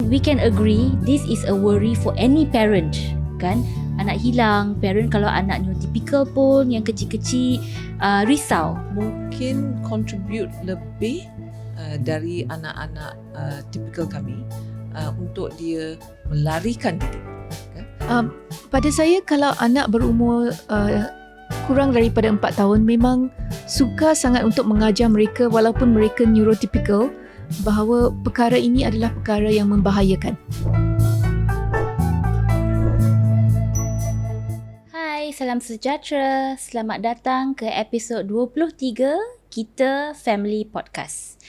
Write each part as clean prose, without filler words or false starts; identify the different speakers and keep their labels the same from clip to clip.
Speaker 1: we can agree this is a worry for any parent, kan? Anak hilang, parent kalau anak neurotypical pun yang kecil-kecil risau.
Speaker 2: Mungkin contribute lebih dari anak-anak typical kami untuk dia melarikan diri.
Speaker 3: Pada saya, kalau anak berumur kurang daripada 4 tahun, memang sukar sangat untuk mengajar mereka walaupun mereka neurotypical bahawa perkara ini adalah perkara yang membahayakan.
Speaker 1: Hai, salam sejahtera. Selamat datang ke episod 23 Kita Family Podcast.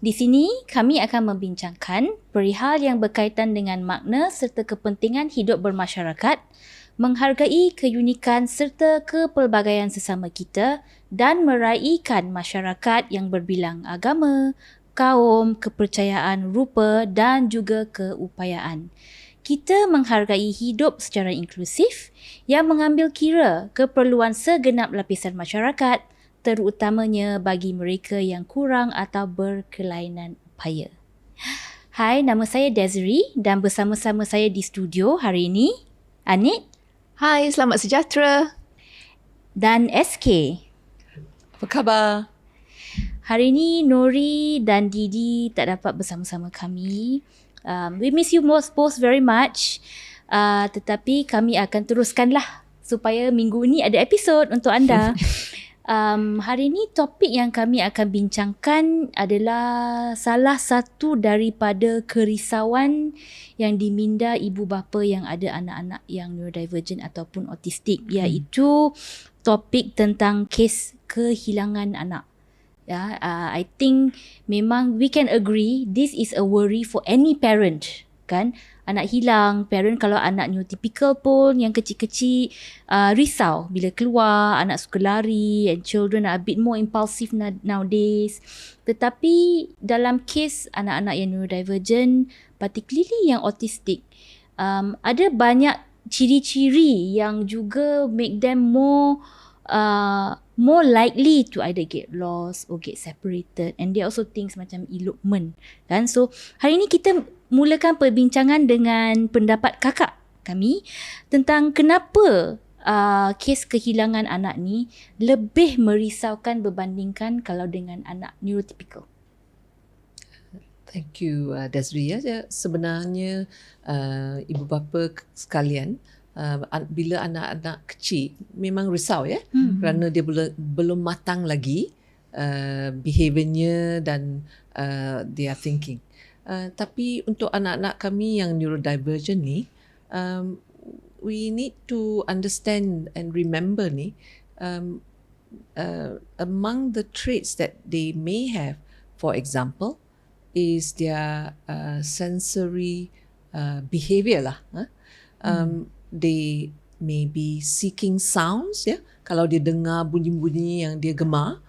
Speaker 1: Di sini kami akan membincangkan perihal yang berkaitan dengan makna serta kepentingan hidup bermasyarakat, menghargai keunikan serta kepelbagaian sesama kita dan meraihkan masyarakat yang berbilang agama, kaum, kepercayaan rupa dan juga keupayaan. Kita menghargai hidup secara inklusif yang mengambil kira keperluan segenap lapisan masyarakat, terutamanya bagi mereka yang kurang atau berkelainan upaya. Hai, nama saya Desiree dan bersama-sama saya di studio hari ini, Anit.
Speaker 3: Hai, selamat sejahtera.
Speaker 1: Dan SK.
Speaker 2: Apa khabar?
Speaker 1: Hari ini Nori dan Didi tak dapat bersama-sama kami. We miss you both very much. Tetapi kami akan teruskanlah supaya minggu ni ada episod untuk anda. Hari ini topik yang kami akan bincangkan adalah salah satu daripada kerisauan yang diminda ibu bapa yang ada anak-anak yang neurodivergent ataupun autistik, iaitu topik tentang kes kehilangan anak. I think memang we can agree this is a worry for any parent, kan? Anak hilang, parent kalau anak neurotypical pun yang kecil-kecil risau bila keluar, anak suka lari, and children are a bit more impulsive nowadays. Tetapi dalam kes anak-anak yang neurodivergent, particularly yang autistic, ada banyak ciri-ciri yang juga make them more likely to either get lost or get separated, and there are also things macam elopement, kan? So hari ini kita mulakan perbincangan dengan pendapat kakak kami tentang kenapa kes kehilangan anak ni lebih merisaukan berbandingkan kalau dengan anak neurotypical.
Speaker 2: Thank you, Desiree. Sebenarnya ibu bapa sekalian, bila anak-anak kecil memang risau kerana dia belum matang lagi behaviornya dan their thinking. Tapi untuk anak-anak kami yang neurodivergent ni, we need to understand and remember ni, among the traits that they may have, for example, is their sensory behavior lah. They may be seeking sounds, Kalau dia dengar bunyi-bunyi yang dia gemar,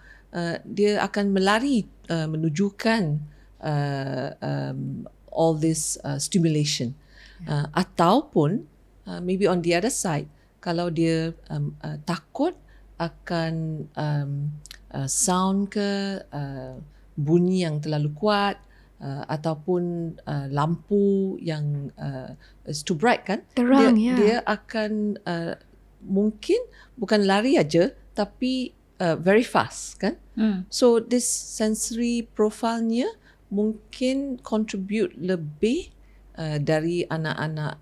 Speaker 2: dia akan melari menunjukkan all this stimulation. Ataupun maybe on the other side, kalau dia takut akan sound ke bunyi yang terlalu kuat, ataupun lampu yang is too bright, kan?
Speaker 3: Terang,
Speaker 2: dia akan mungkin bukan lari aja tapi very fast, kan? So this sensory profile-nya mungkin contribute lebih dari anak-anak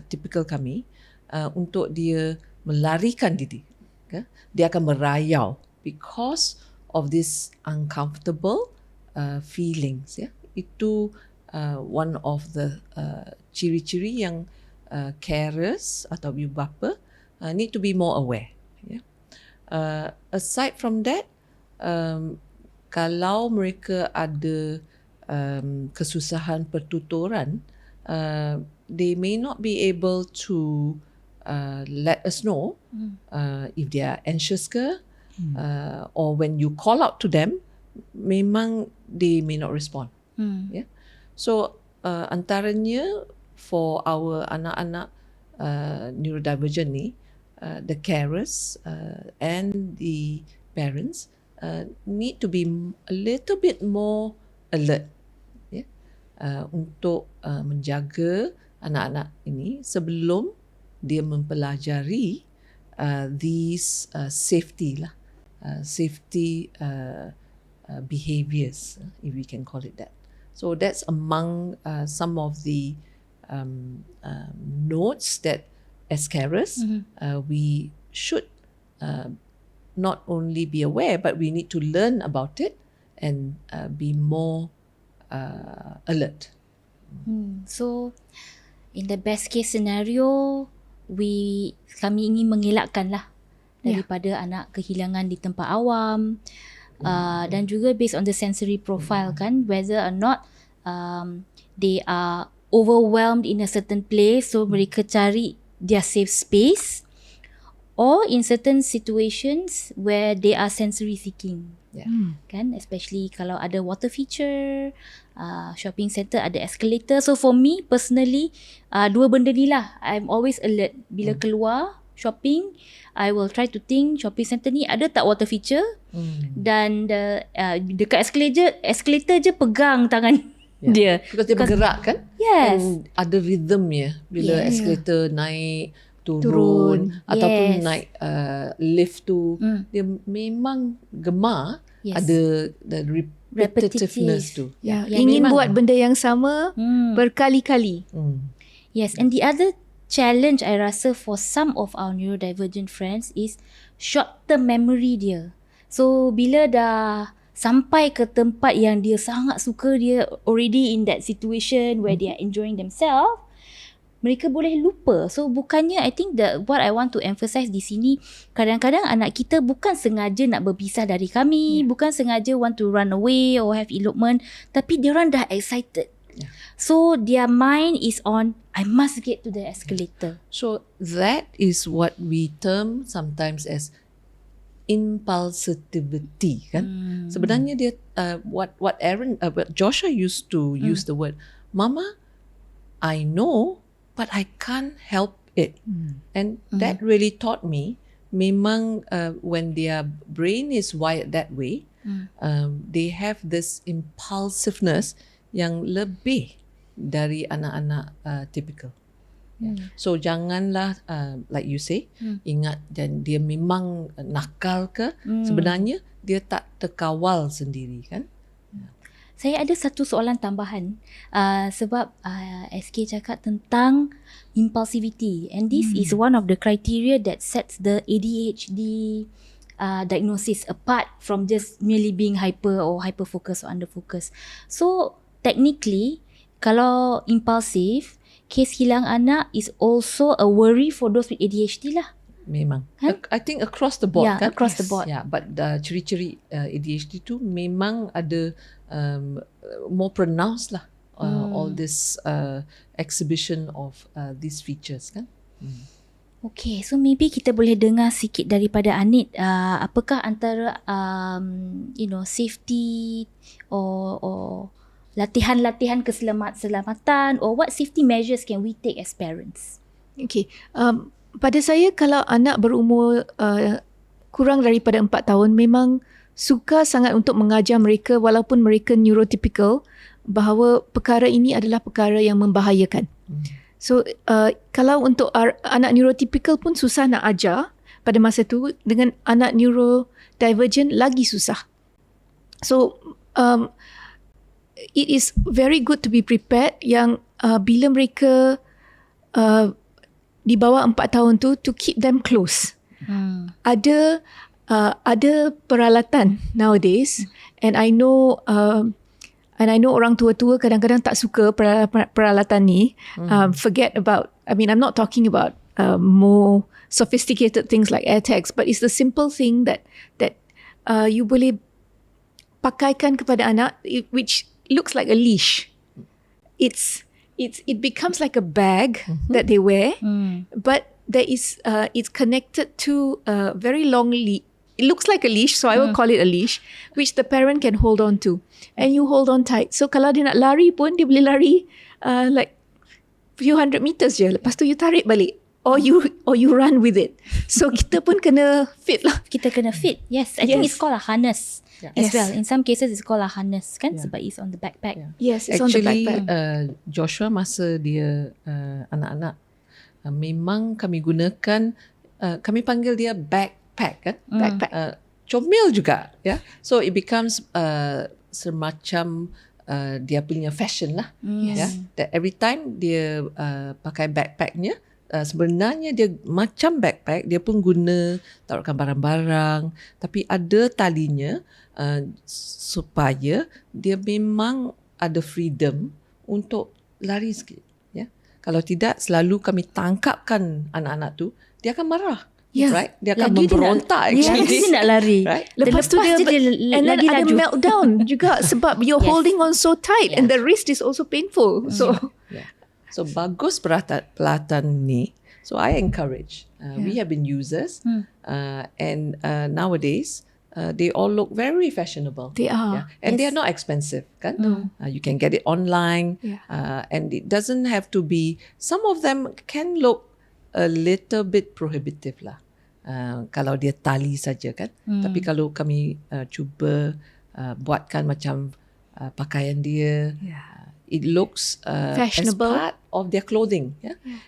Speaker 2: typical kami untuk dia melarikan diri, kan? Dia akan merayau because of this uncomfortable feelings, Itu one of the ciri-ciri yang carers atau ibu bapa need to be more aware. Aside from that, kalau mereka ada kesusahan pertuturan, they may not be able to let us know if they are anxious ke, or when you call out to them, memang they may not respond. So antaranya for our anak-anak neurodivergent ni, the carers and the parents need to be a little bit more alert. untuk menjaga anak-anak ini sebelum dia mempelajari these safety behaviors, if we can call it that. So that's among some of the notes that as carers we should not only be aware, but we need to learn about it and be more alert.
Speaker 1: So in the best case scenario, kami ingin mengelakkanlah daripada anak kehilangan di tempat awam, dan juga based on the sensory profile kan, whether or not they are overwhelmed in a certain place, so mereka cari their safe space, or in certain situations where they are sensory seeking. Kan, especially kalau ada water feature, shopping centre ada escalator. So for me personally, dua benda ni lah I'm always alert. Bila keluar shopping, I will try to think shopping centre ni ada tak water feature, dan dekat escalator je pegang tangan dia,
Speaker 2: because dia bergerak kan.
Speaker 1: Yes.
Speaker 2: And ada rhythmnya bila escalator naik turun ataupun naik lift tu, dia memang gemar. Ada the repetitiveness tu.
Speaker 3: Ingin buat benda yang sama berkali-kali.
Speaker 1: Yes, and the other challenge I rasa for some of our neurodivergent friends is short term memory dia. So bila dah sampai ke tempat yang dia sangat suka, dia already in that situation where they are enjoying themselves, mereka boleh lupa. So bukannya, I think what I want to emphasize di sini, kadang-kadang anak kita bukan sengaja nak berpisah dari kami, bukan sengaja want to run away or have elopement, tapi diorang dah excited. So their mind is on, I must get to the escalator.
Speaker 2: So that is what we term sometimes as impulsivity kan. Sebenarnya dia what Joshua used to use the word, Mama, I know, but I can't help it. And that really taught me, memang when their brain is wired that way, they have this impulsiveness yang lebih dari anak-anak typical. So janganlah like you say, ingat dan dia memang nakal ke, sebenarnya dia tak terkawal sendiri kan.
Speaker 1: Saya ada satu soalan tambahan, sebab SK cakap tentang impulsivity, and this is one of the criteria that sets the ADHD diagnosis apart from just merely being hyper or hyper focus or under focus. So technically, kalau impulsive, kes hilang anak is also a worry for those with ADHD lah.
Speaker 2: Memang. I think across the board kan.
Speaker 1: Across the board.
Speaker 2: But ciri-ciri ADHD tu memang ada more pronounced lah. All this exhibition of these features kan.
Speaker 1: Okay, so maybe kita boleh dengar sikit daripada Anit, apakah antara safety or latihan-latihan keselamatan, or what safety measures can we take as parents?
Speaker 3: Okay, pada saya kalau anak berumur kurang daripada 4 tahun, memang sukar sangat untuk mengajar mereka walaupun mereka neurotypical bahawa perkara ini adalah perkara yang membahayakan. So kalau untuk anak neurotypical pun susah nak ajar pada masa tu, dengan anak neurodivergent lagi susah. So it is very good to be prepared yang bila mereka di bawah 4 tahun tu, to keep them close. Ada peralatan nowadays, and I know orang tua-tua kadang-kadang tak suka peralatan ni. Forget about, I'm not talking about more sophisticated things like AirTags, but it's the simple thing that you boleh pakaikan kepada anak, which looks like a leash. It becomes like a bag that they wear, but there is it's connected to a very long leash. It looks like a leash, so I will call it a leash, which the parent can hold on to, and you hold on tight. So kalau dia nak lari pun, dia boleh lari like few hundred meters je. Lepas tu you tarik balik. or you run with it. So kita pun kena fit lah.
Speaker 1: Kita kena fit. Yes, I think it's called a harness as
Speaker 3: Yes.
Speaker 1: well. In some cases it's called a harness kan, sebab it's on the backpack.
Speaker 3: Yes, it's on the
Speaker 2: Actually,
Speaker 3: backpack.
Speaker 2: Joshua masa dia anak-anak, memang kami gunakan, kami panggil dia backpack kan?
Speaker 3: Backpack.
Speaker 2: Comel juga, ya. So it becomes semacam dia punya fashion lah. Ya. That every time dia pakai backpacknya, sebenarnya dia macam backpack, dia pun guna taruhkan barang-barang, tapi ada talinya supaya dia memang ada freedom untuk lari sikit. Ya. Kalau tidak, selalu kami tangkapkan anak-anak tu, dia akan marah.
Speaker 3: Yeah.
Speaker 2: Right? Dia akan
Speaker 1: Lagi dia
Speaker 2: memberontak
Speaker 1: Lagi
Speaker 2: actually.
Speaker 1: dia nak lari.
Speaker 2: Right?
Speaker 3: Lepas tu dia and then
Speaker 1: lagi
Speaker 3: ada
Speaker 1: laju.
Speaker 3: meltdown juga sebab you're holding on so tight and the wrist is also painful. So
Speaker 2: Yeah. So bagus pelatan ni. So I encourage. We have been users, and nowadays they all look very fashionable.
Speaker 3: they are.
Speaker 2: Yeah. And they are not expensive, kan? You can get it online, and it doesn't have to be. Some of them can look a little bit prohibitive lah. Kalau dia tali saja kan. Tapi kalau kami cuba buatkan macam pakaian dia, it looks
Speaker 3: Fashionable.
Speaker 2: as part of their clothing,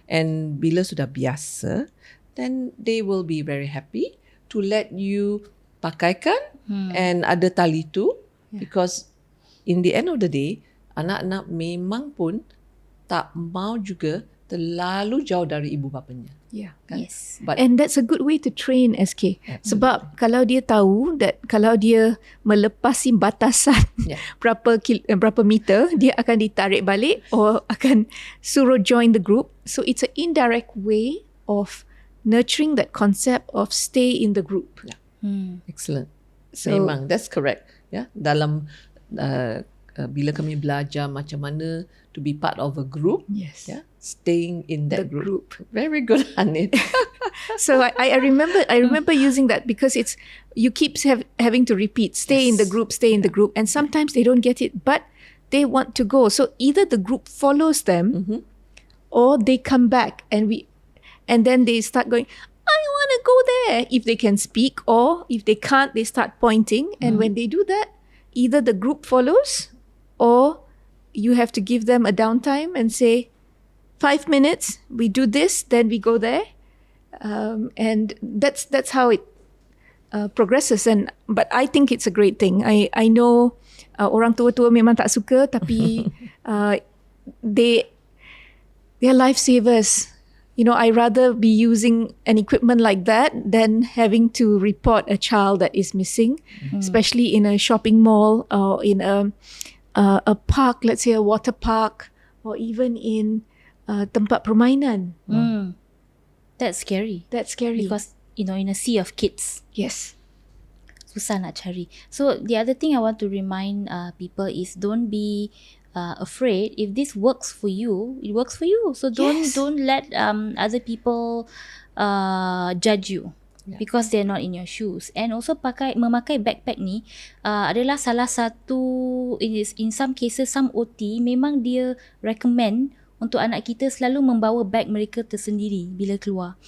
Speaker 2: and bila sudah biasa, then they will be very happy to let you pakaikan and ada tali tu, because in the end of the day, anak-anak memang pun tak mau juga terlalu jauh dari ibu bapanya.
Speaker 3: Yeah.
Speaker 2: Kan?
Speaker 1: Yes.
Speaker 2: But
Speaker 3: And that's a good way to train SK. Sebab kalau dia tahu that kalau dia melepasi batasan berapa meter, dia akan ditarik balik or akan suruh join the group. So it's an indirect way of nurturing that concept of stay in the group.
Speaker 2: excellent.
Speaker 3: So-
Speaker 2: Memang that's correct. Ya, dalam bila kami belajar macam mana to be part of a group,
Speaker 3: Yes.
Speaker 2: staying in that
Speaker 3: The group.
Speaker 2: Very good, Anit.
Speaker 3: So I remember using that because it's you keep having to repeat stay in the group, and sometimes they don't get it, but they want to go. So either the group follows them, or they come back and then they start going, I want to go there, if they can speak, or if they can't, they start pointing. And when they do that, either the group follows, or you have to give them a downtime and say, 5 minutes, we do this, then we go there. And that's how it progresses. But I think it's a great thing. I know orang tua-tua memang tak suka, tapi they're lifesavers. You know, I rather be using an equipment like that than having to report a child that is missing, especially in a shopping mall or in a park, let's say a water park, or even in tempat permainan.
Speaker 1: That's scary.
Speaker 3: That's scary.
Speaker 1: Because, in a sea of kids,
Speaker 3: Yes.
Speaker 1: susah nak cari. So, the other thing I want to remind people is don't be afraid. If this works for you, it works for you. So, don't let other people judge you. Because they're not in your shoes. And also memakai backpack ni adalah salah satu, in some cases, some OT memang dia recommend untuk anak kita selalu membawa beg mereka tersendiri bila keluar.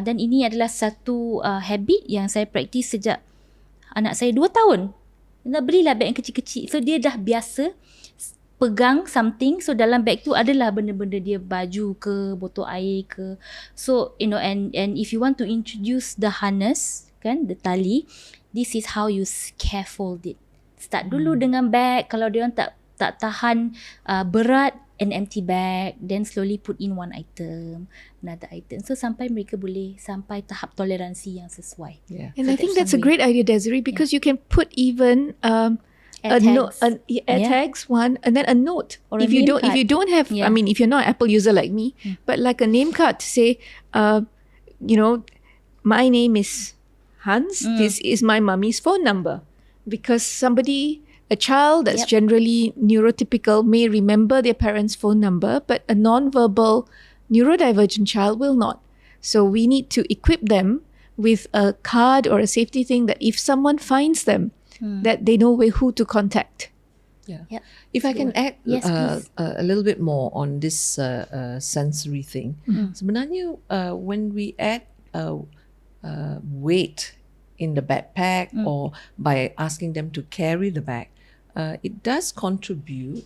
Speaker 1: Dan ini adalah satu habit yang saya praktis sejak anak saya 2 tahun. Dah belilah beg yang kecil-kecil. So dia dah biasa pegang something. So dalam beg tu adalah benda-benda dia, baju ke, botol air ke. So and if you want to introduce the harness, kan, the tali, this is how you scaffold it. Start dulu dengan bag. Kalau dia orang tak tahan berat, an empty bag, then slowly put in one item, another item. So sampai mereka boleh sampai tahap toleransi yang sesuai.
Speaker 2: Yeah.
Speaker 3: And
Speaker 1: So
Speaker 3: I think
Speaker 1: that's
Speaker 3: that's a
Speaker 1: one way.
Speaker 3: great idea, Desiree, because you can put even
Speaker 1: Air tags.
Speaker 3: tags one, and then a note.
Speaker 1: Or a
Speaker 3: if you
Speaker 1: name
Speaker 3: don't, if you don't have,
Speaker 1: Yeah.
Speaker 3: I mean, if you're not an Apple user like me, but like a name card to say, my name is Hans. This is my mommy's phone number, because a child that's generally neurotypical may remember their parents' phone number, but a non-verbal neurodivergent child will not. So we need to equip them with a card or a safety thing that if someone finds them, that they know who to contact.
Speaker 2: Yeah.
Speaker 1: Yep.
Speaker 2: If I can add
Speaker 1: Yes, please.
Speaker 2: a little bit more on this sensory thing, sebenarnya when we add weight in the backpack or by asking them to carry the bag, it does contribute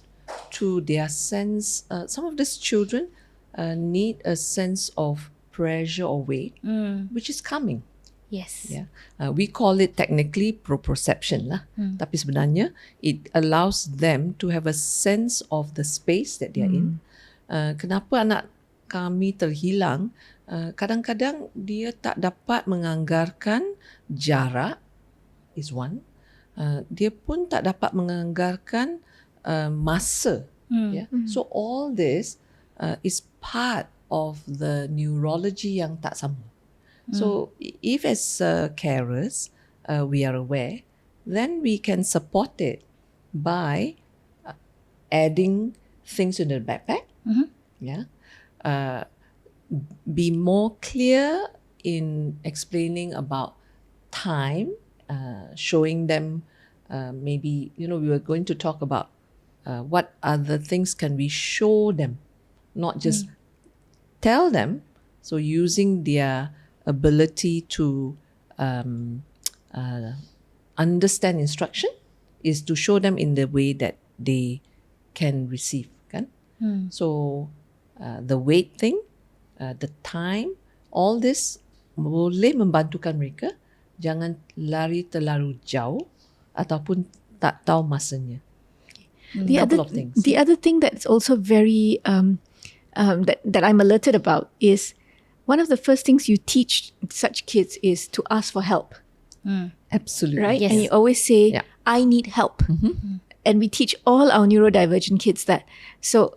Speaker 2: to their sense. Some of these children need a sense of pressure or weight, which is coming.
Speaker 1: Yes.
Speaker 2: Yeah, we call it technically proprioception lah. Tapi sebenarnya it allows them to have a sense of the space that they are in. Kenapa anak kami terhilang? Kadang-kadang dia tak dapat menganggarkan jarak is one. Dia pun tak dapat menganggarkan masa. Yeah. So all this is part of the neurology yang tak sama. So if as carers we are aware, then we can support it by adding things in the backpack. Yeah, be more clear in explaining about time, showing them maybe we were going to talk about what other things can we show them, not just tell them. So using their ability to understand instruction is to show them in the way that they can receive, kan? So the weight thing, the time, all this boleh membantukan mereka jangan lari terlalu jauh ataupun tak tahu masanya. Couple of things.
Speaker 3: The other thing that's also very that I'm alerted about is one of the first things you teach such kids is to ask for help.
Speaker 2: Absolutely.
Speaker 3: Right?
Speaker 1: Yes.
Speaker 3: And you always say, I need help. And we teach all our neurodivergent kids that. So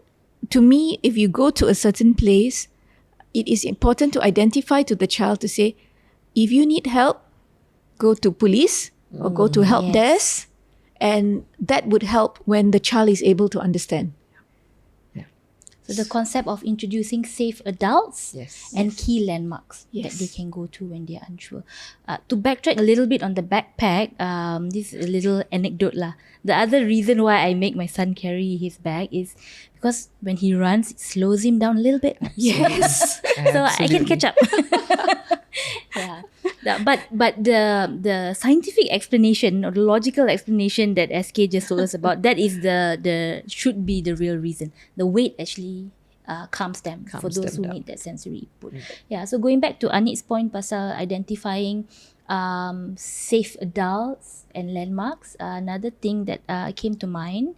Speaker 3: to me, if you go to a certain place, it is important to identify to the child to say, if you need help, go to police or go to help desk. And that would help when the child is able to understand.
Speaker 1: So the concept of introducing safe adults and key landmarks that they can go to when they are unsure. To backtrack a little bit on the backpack, this is a little anecdote lah. The other reason why I make my son carry his bag is because when he runs, it slows him down a little bit.
Speaker 3: Yes.
Speaker 1: So I can catch up. Yeah. But the scientific explanation or the logical explanation that SK just told us about, that is the should be the real reason. The weight actually calms them for those who need that sensory input. Yeah. So going back to Anit's point pasal identifying safe adults and landmarks, another thing that came to mind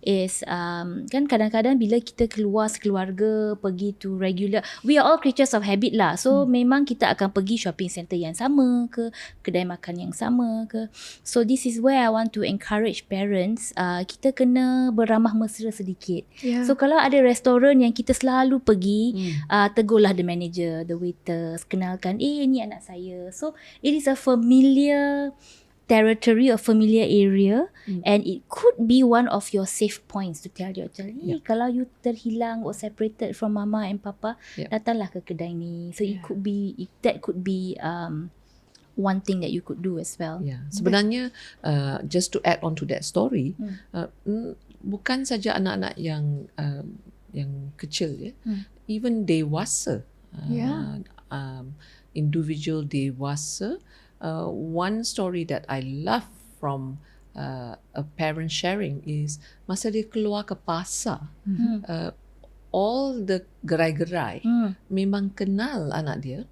Speaker 1: is kan kadang-kadang bila kita keluar sekeluarga pergi to regular, we are all creatures of habit lah, so memang kita akan pergi shopping center yang sama ke, kedai makan yang sama ke. So this is where I want to encourage parents, kita kena beramah mesra sedikit. So kalau ada restoran yang kita selalu pergi, tegurlah the manager, the waiters, kenalkan, ni anak saya. So it is a familiar territory or familiar area, and it could be one of your safe points to tell your child, kalau you terhilang or separated from mama and papa, datanglah ke kedai ni. So it could be, that could be one thing that you could do as well.
Speaker 2: Sebenarnya just to add on to that story, bukan saja anak-anak yang kecil, even dewasa, individual dewasa. One story that I love from a parent sharing is masa dia keluar ke pasar, all the gerai-gerai memang kenal anak dia,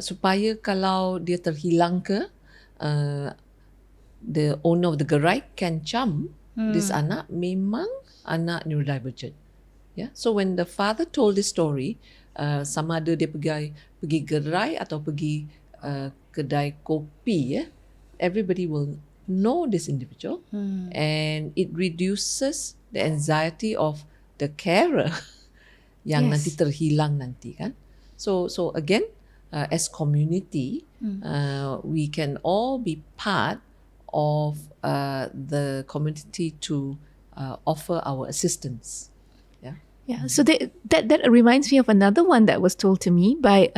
Speaker 2: supaya kalau dia terhilang ke, the owner of the gerai can jump this anak memang anak neurodivergent. So when the father told this story, sama ada dia pergi gerai atau pergi kedai kopi, everybody will know this individual, and it reduces the anxiety of the carer yang nanti terhilang nanti, kan. So again, as community, we can all be part of the community to offer our assistance.
Speaker 3: So that reminds me of another one that was told to me by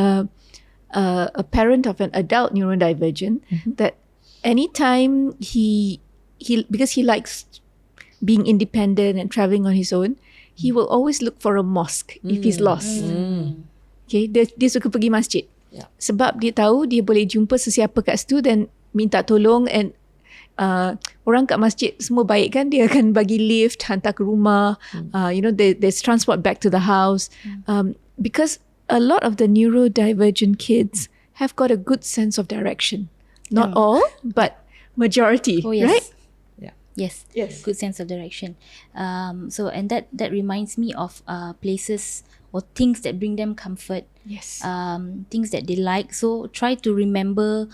Speaker 3: a parent of an adult neurodivergent, that anytime he because he likes being independent and travelling on his own, he will always look for a mosque if he's lost. Okay, dia suka pergi masjid.
Speaker 2: Yeah.
Speaker 3: Sebab dia tahu dia boleh jumpa sesiapa kat situ dan minta tolong, and orang kat masjid semua baik kan, dia akan bagi lift, hantar ke rumah, there's transport back to the house, because a lot of the neurodivergent kids have got a good sense of direction. Not all, but majority,
Speaker 1: Oh yes.
Speaker 3: right?
Speaker 1: Yes.
Speaker 3: Yes.
Speaker 1: Good sense of direction. So and that reminds me of places or things that bring them comfort.
Speaker 3: Yes.
Speaker 1: Things that they like. So try to remember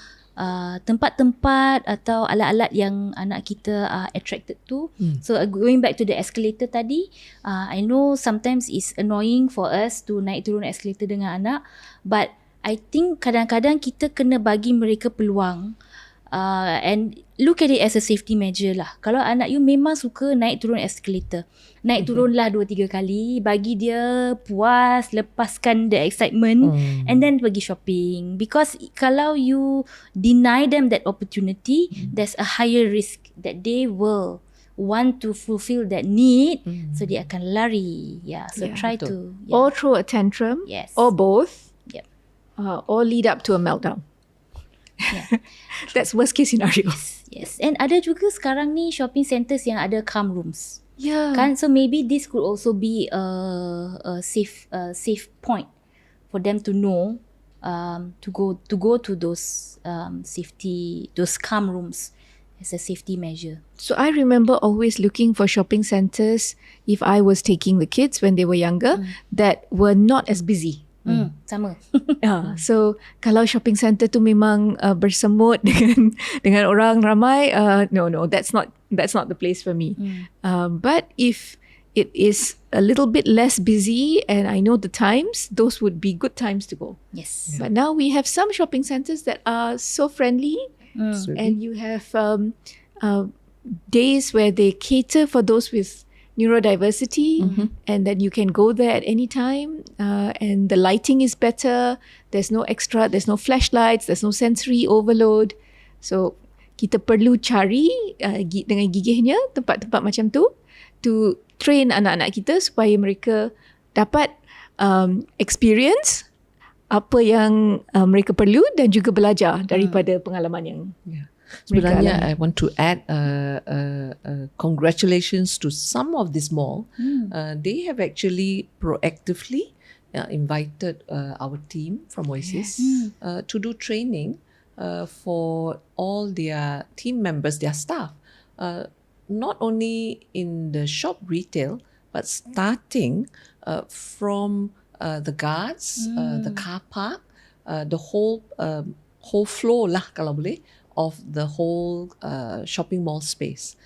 Speaker 1: tempat-tempat atau alat-alat yang anak kita are attracted to. So going back to the escalator tadi, I know sometimes it's annoying for us to naik turun escalator dengan anak, but I think kadang-kadang kita kena bagi mereka peluang. And look at it as a safety measure lah. Kalau anak you memang suka naik turun escalator, naik turunlah 2-3 kali, bagi dia puas, lepaskan the excitement, and then pergi shopping. Because kalau you deny them that opportunity, there's a higher risk that they will want to fulfill that need, so dia akan lari. So try to
Speaker 3: Or throw a tantrum,
Speaker 1: Yes.
Speaker 3: or both,
Speaker 1: Yep.
Speaker 3: or lead up to a meltdown.
Speaker 1: Yeah.
Speaker 3: That's worst case scenario.
Speaker 1: Yes. And ada juga sekarang ni shopping centres yang ada calm rooms.
Speaker 3: Yeah.
Speaker 1: Kan, so maybe this could also be a safe point for them to know to go to those those calm rooms as a safety measure.
Speaker 3: So I remember always looking for shopping centres if I was taking the kids when they were younger that were not as busy.
Speaker 1: Sama.
Speaker 3: So kalau shopping centre tu memang bersemut dengan orang ramai, no, that's not the place for me. But if it is a little bit less busy and I know the times, those would be good times to go.
Speaker 1: Yes.
Speaker 3: But now we have some shopping centres that are so friendly, and you have days where they cater for those with neurodiversity, and then you can go there at any time, and the lighting is better, there's no flashlights, there's no sensory overload. So kita perlu cari dengan gigihnya tempat-tempat macam tu to train anak-anak kita supaya mereka dapat experience apa yang mereka perlu dan juga belajar daripada pengalaman yang
Speaker 2: Sebenarnya, I want to add congratulations to some of this mall. They have actually proactively invited our team from Oasis to do training for all their team members, their staff. Not only in the shop retail, but starting from the guards, the car park, the whole floor lah kalau boleh, of the whole shopping mall space.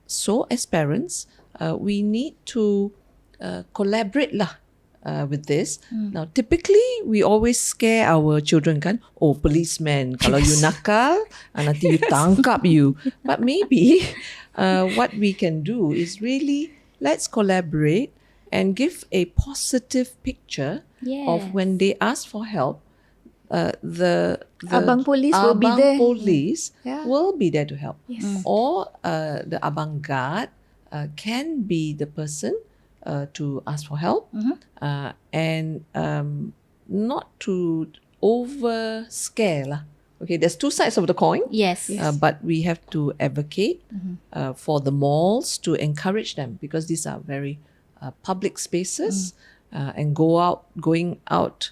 Speaker 2: So as parents, we need to collaborate lah with this. Now typically we always scare our children kan, oh policeman, kalau you nakal, nanti you tangkap you. But maybe what we can do is really let's collaborate and give a positive picture of when they ask for help. The
Speaker 3: Abang Polis will be there.
Speaker 2: Police
Speaker 3: Yeah.
Speaker 2: will be there to help.
Speaker 3: Yes.
Speaker 2: Or the Abang Guard can be the person to ask for help, and not to over scare lah. Okay, there's two sides of the coin.
Speaker 1: Yes.
Speaker 2: But we have to advocate for the malls to encourage them, because these are very public spaces, and going out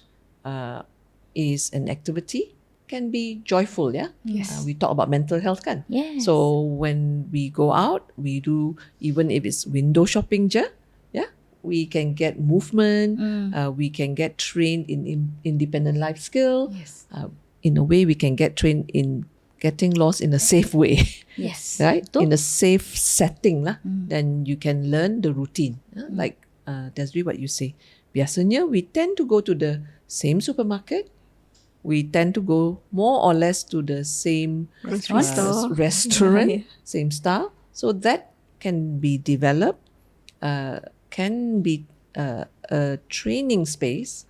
Speaker 2: is an activity, can be joyful, yeah?
Speaker 3: Yes.
Speaker 2: We talk about mental health kan?
Speaker 1: Yes.
Speaker 2: So when we go out, we do, even if it's window shopping je, yeah? We can get movement, we can get trained in independent life skill.
Speaker 3: Yes.
Speaker 2: In a way, we can get trained in getting lost in a safe way.
Speaker 1: Yes.
Speaker 2: Right?
Speaker 1: Betul.
Speaker 2: In a safe setting lah. Then you can learn the routine. Like Desiree, what you say. Biasanya, we tend to go to the same supermarket. We tend to go more or less to the same restaurant, same style. So that can be developed, can be a training space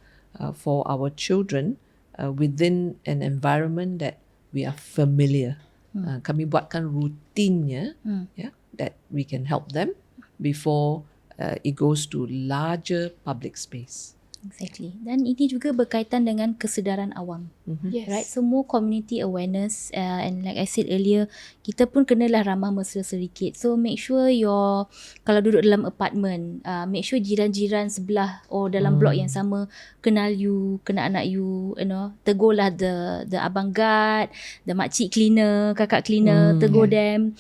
Speaker 2: for our children within an environment that we are familiar. Kami buatkan rutinnya, yeah, that we can help them before it goes to larger public space.
Speaker 1: Exactly. Dan ini juga berkaitan dengan kesedaran awam.
Speaker 3: Yes.
Speaker 1: Right, so more community awareness and like I said earlier, kita pun kenalah ramah mesra sedikit. So make sure kalau duduk dalam apartment, make sure jiran-jiran sebelah dalam blok yang sama kenal anak you, tegurlah the abang guard, the makcik cleaner, kakak cleaner, tegur them.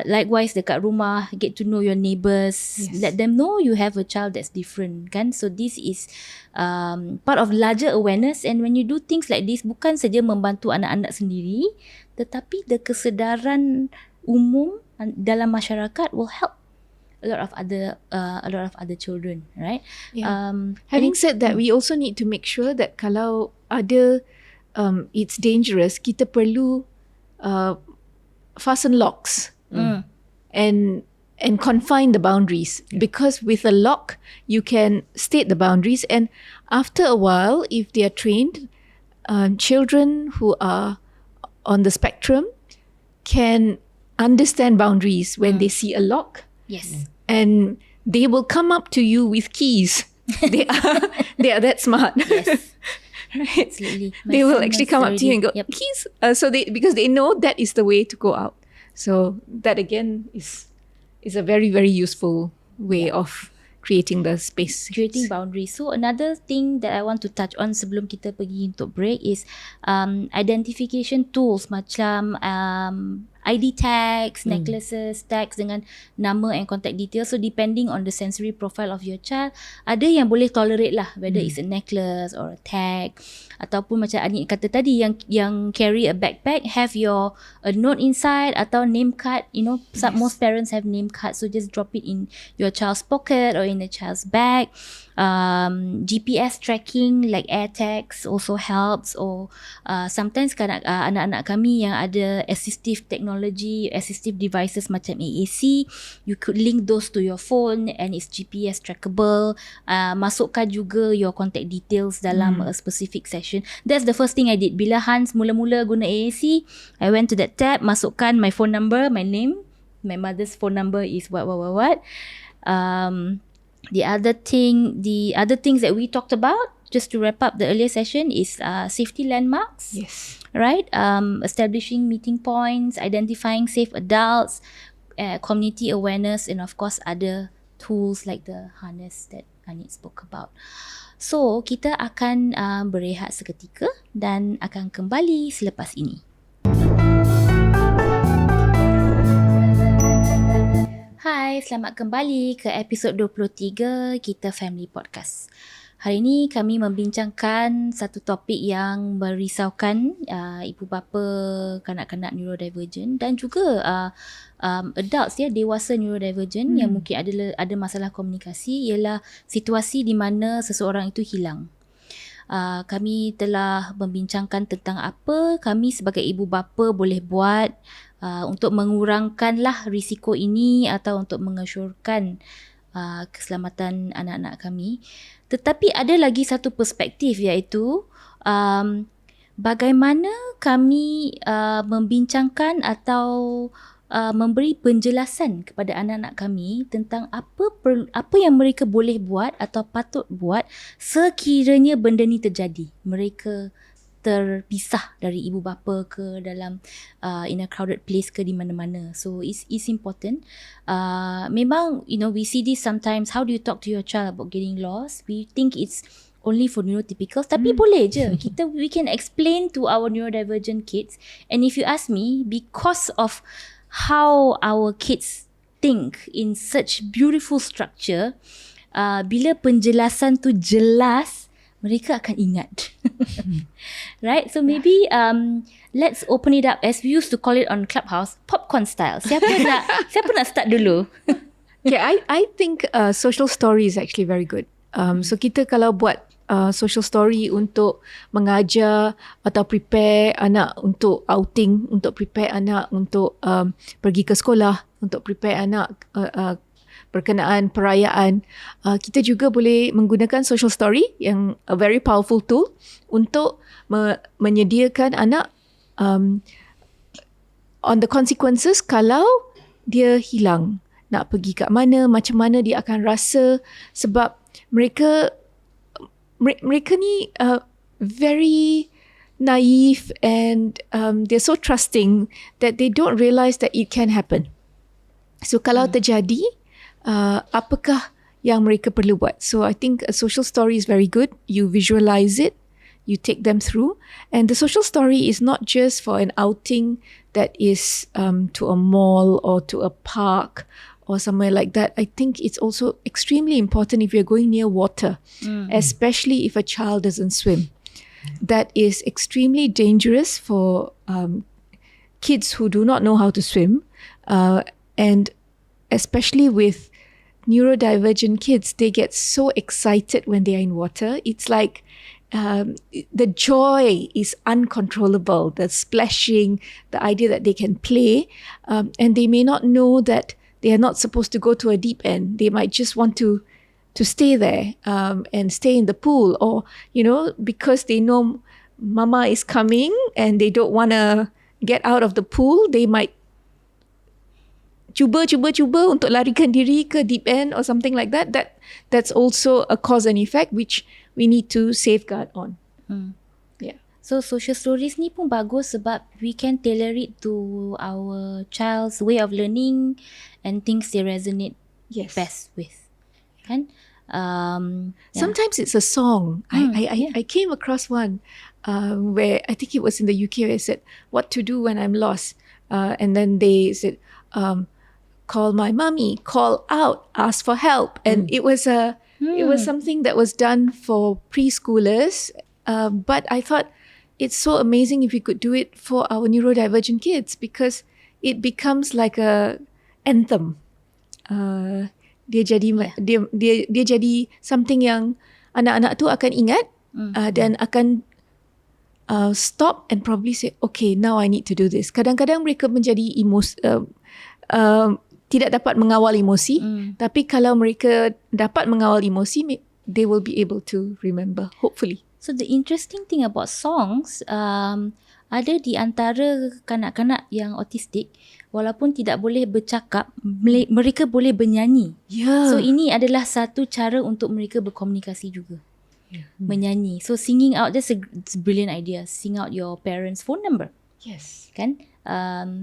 Speaker 1: Likewise dekat rumah, get to know your neighbours, let them know you have a child that's different, kan? So this is part of larger awareness, and when you do things like this, bukan saja membantu anak-anak sendiri, tetapi the kesedaran umum dalam masyarakat will help a lot of other children, right?
Speaker 3: Yeah. Having said that, we also need to make sure that kalau ada it's dangerous, kita perlu fasten locks and confine the boundaries, because with a lock you can state the boundaries, and after a while, if they are trained, children who are on the spectrum can understand boundaries when they see a lock.
Speaker 1: Yes.
Speaker 3: And they will come up to you with keys. They are that smart.
Speaker 1: Yes.
Speaker 3: Right?
Speaker 1: Absolutely.
Speaker 3: They will actually come up to you and go,
Speaker 1: Yep.
Speaker 3: keys. Because they know that is the way to go out. So that again is a very, very useful way of creating the space.
Speaker 1: Creating boundaries. So another thing that I want to touch on sebelum kita pergi untuk break is identification tools macam ID tags, necklaces, tags dengan nama and contact details. So depending on the sensory profile of your child, ada yang boleh tolerate lah, whether it's a necklace or a tag, ataupun macam Anit kata tadi, yang carry a backpack, have a note inside atau name card. Most parents have name cards, so just drop it in your child's pocket or in the child's bag. GPS tracking like air tags also helps, or sometimes anak-anak kami yang ada assistive technology, assistive devices macam AAC, you could link those to your phone and it's GPS trackable. Masukkan juga your contact details dalam a specific session. That's the first thing I did. Bila Hans mula-mula guna AAC, I went to that tab, masukkan my phone number, my name, my mother's phone number is what. The other things that we talked about, just to wrap up the earlier session, is safety landmarks.
Speaker 3: Yes.
Speaker 1: Right? Establishing meeting points, identifying safe adults, community awareness, and of course other tools like the harness that Anit spoke about. So, kita akan berehat seketika dan akan kembali selepas ini. Hai, selamat kembali ke episod 23 Kita Family Podcast. Hari ini kami membincangkan satu topik yang merisaukan ibu bapa kanak-kanak neurodivergent dan juga adults dewasa neurodivergent yang mungkin ada masalah komunikasi, ialah situasi di mana seseorang itu hilang. Kami telah membincangkan tentang apa kami sebagai ibu bapa boleh buat untuk mengurangkanlah risiko ini atau untuk mengesyorkan keselamatan anak-anak kami. Tetapi ada lagi satu perspektif, iaitu bagaimana kami membincangkan atau memberi penjelasan kepada anak-anak kami tentang apa yang mereka boleh buat atau patut buat sekiranya benda ni terjadi. Mereka terpisah dari ibu bapa ke dalam in a crowded place ke di mana-mana. So it's important. Memang we see this sometimes. How do you talk to your child about getting lost? We think it's only for neurotypicals, tapi boleh je. We can explain to our neurodivergent kids. And if you ask me, because of how our kids think in such beautiful structure, bila penjelasan tu jelas, mereka akan ingat. Right? So maybe let's open it up, as we used to call it on Clubhouse, popcorn style. Siapa nak start dulu?
Speaker 3: Okay, I think social story is actually very good. So kita kalau buat social story untuk mengajar atau prepare anak untuk outing, untuk prepare anak untuk pergi ke sekolah, untuk prepare anak berkenaan perayaan, kita juga boleh menggunakan social story yang a very powerful tool untuk menyediakan anak on the consequences kalau dia hilang. Nak pergi kat mana, macam mana dia akan rasa, sebab mereka ni very naive and they're so trusting that they don't realise that it can happen. So kalau terjadi, apakah yang mereka perlu buat? So I think a social story is very good. You visualise it, you take them through, and the social story is not just for an outing that is to a mall or to a park or somewhere like that. I think it's also extremely important if you're going near water, especially if a child doesn't swim. That is extremely dangerous for kids who do not know how to swim, and especially with neurodivergent kids, they get so excited when they are in water. It's like the joy is uncontrollable, the splashing, the idea that they can play, and they may not know that they are not supposed to go to a deep end. They might just want to stay there and stay in the pool, or because they know mama is coming and they don't want to get out of the pool, they might cuba untuk larikan diri ke deep end or something like that. That's also a cause and effect which we need to safeguard on. Yeah.
Speaker 1: So social stories ni pun bagus sebab we can tailor it to our child's way of learning and things they resonate best with. Kan?
Speaker 3: Sometimes it's a song. I came across one where I think it was in the UK where it said what to do when I'm lost, and then they said call my mummy, call out, ask for help, and it was something that was done for preschoolers, but I thought it's so amazing if we could do it for our neurodivergent kids, because it becomes like a anthem. Dia jadi something yang anak-anak tu akan ingat, dan akan stop and probably say, okay, now I need to do this. Kadang-kadang mereka menjadi tidak dapat mengawal emosi, tapi kalau mereka dapat mengawal emosi, they will be able to remember, hopefully.
Speaker 1: So the interesting thing about songs, ada di antara kanak-kanak yang autistik, walaupun tidak boleh bercakap, mereka boleh bernyanyi.
Speaker 3: Yeah.
Speaker 1: So ini adalah satu cara untuk mereka berkomunikasi juga. Menyanyi. So singing out, that's a brilliant idea. Sing out your parents' phone number.
Speaker 3: Yes.
Speaker 1: Kan?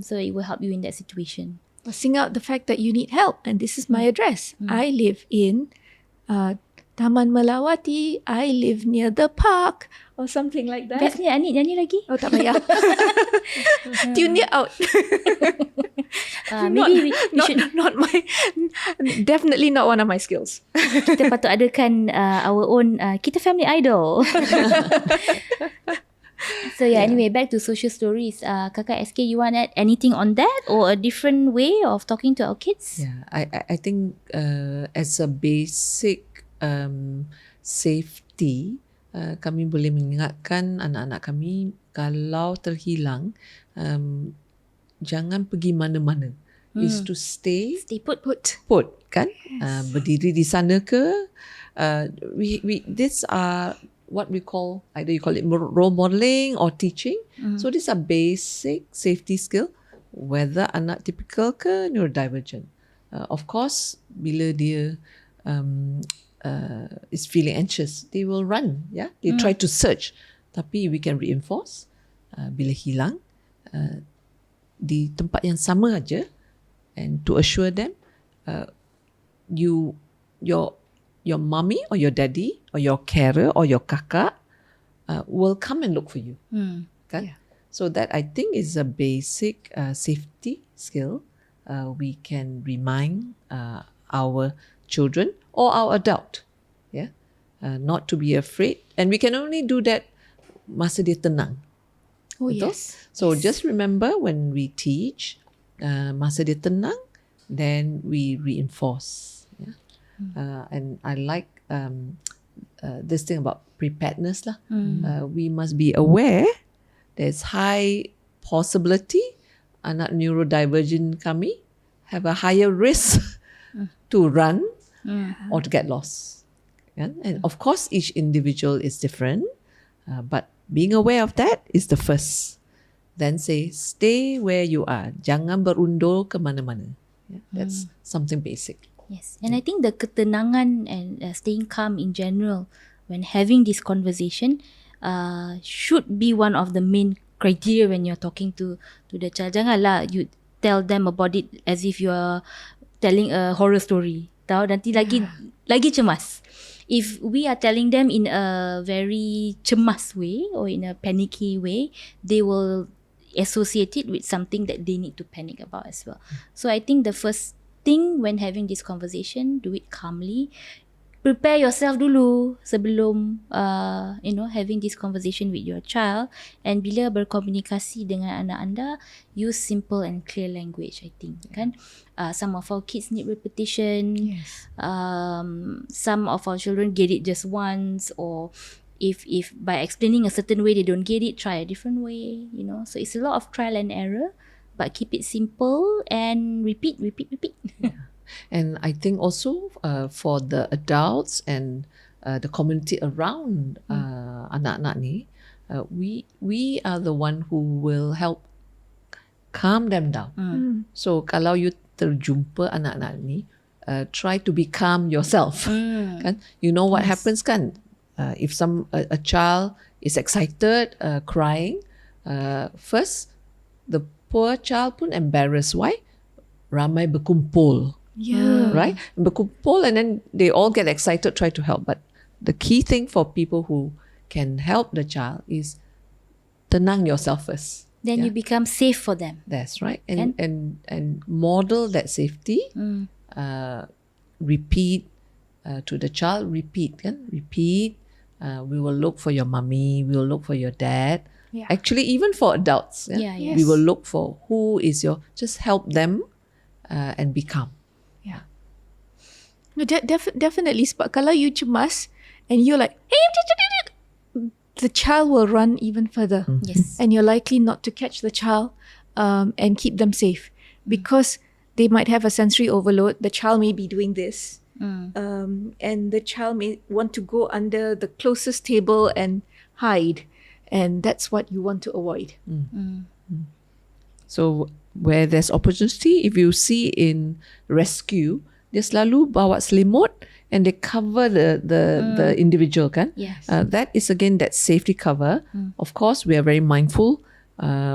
Speaker 1: So it will help you in that situation.
Speaker 3: Or sing out the fact that you need help and this is my address. I live in Taman Melawati. I live near the park or something like that.
Speaker 1: Bestnya Anit nyanyi lagi.
Speaker 3: Oh, tak payah. Tune it out.
Speaker 1: Maybe we should
Speaker 3: not my, definitely not one of my skills.
Speaker 1: kita patut adakan our own kita family idol. So anyway, back to social stories. Kakak SK, you want to add anything on that or a different way of talking to our kids?
Speaker 2: Yeah, I think as a basic safety, kami boleh mengingatkan anak-anak kami kalau terhilang, jangan pergi mana-mana. Is to stay
Speaker 1: put
Speaker 2: kan? Yes. Berdiri di sana ke? These are what we call, either you call it role modeling or teaching. So these are basic safety skill, whether anak typical ke neurodivergent. Of course, bila dia is feeling anxious, they will run. Yeah, they try to search. Tapi we can reinforce. Bila hilang, di tempat yang sama aja, and to assure them, your mommy or your daddy or your carer or your kakak will come and look for you. Kan? Yeah. So that I think is a basic safety skill we can remind our children or our adult. Yeah, not to be afraid, and we can only do that masa dia tenang.
Speaker 3: Oh
Speaker 2: Betul?
Speaker 3: yes.
Speaker 2: So just remember when we teach, masa dia tenang, then we reinforce. Yeah. And I like this thing about preparedness lah. We must be aware there's high possibility anak neurodivergent kami have a higher risk to run or to get lost. Yeah? And of course each individual is different, but being aware of that is the first. Then say, stay where you are. Jangan berundur ke mana-mana. Yeah, that's something basic.
Speaker 1: Yes, and I think the ketenangan and staying calm in general when having this conversation should be one of the main criteria when you're talking to the child. Janganlah you tell them about it as if you're telling a horror story. Tahu nanti lagi cemas. If we are telling them in a very cemas way or in a panicky way, they will associate it with something that they need to panic about as well. So I think the first thing when having this conversation, do it calmly. Prepare yourself dulu sebelum having this conversation with your child, and bila berkomunikasi dengan anak anda, use simple and clear language. I think kan some of our kids need repetition.
Speaker 3: Yes.
Speaker 1: Some of our children get it just once, or if by explaining a certain way they don't get it, try a different way. So it's a lot of trial and error, but keep it simple and repeat.
Speaker 2: Yeah. And I think also for the adults and the community around anak-anak ni, we are the one who will help calm them down. So kalau you terjumpa anak-anak ni, try to be calm yourself. Kan? You know what happens kan? If a child is excited, crying, first the poor child pun embarrassed. Why? Ramai berkumpul.
Speaker 3: Yeah.
Speaker 2: Right? Berkumpul, and then they all get excited, try to help. But the key thing for people who can help the child is tenang yourself first.
Speaker 1: Then you become safe for them.
Speaker 2: That's right. And model that safety. Repeat to the child. Repeat. Repeat. We will look for your mummy. We will look for your dad.
Speaker 3: Yeah.
Speaker 2: Actually, even for adults,
Speaker 1: Yeah,
Speaker 2: we will look for who is just help them and be calm.
Speaker 3: Yeah. No, definitely. Sebab kalau you cemas and you're like, hey, the child will run even further.
Speaker 1: Yes.
Speaker 3: And you're likely not to catch the child and keep them safe, because they might have a sensory overload. The child may be doing this. And the child may want to go under the closest table and hide. And that's what you want to avoid.
Speaker 2: So where there's opportunity, if you see in rescue, dia selalu bawa selimut and they cover the individual kan.
Speaker 1: Yes.
Speaker 2: That is again that safety cover. Of course, we are very mindful.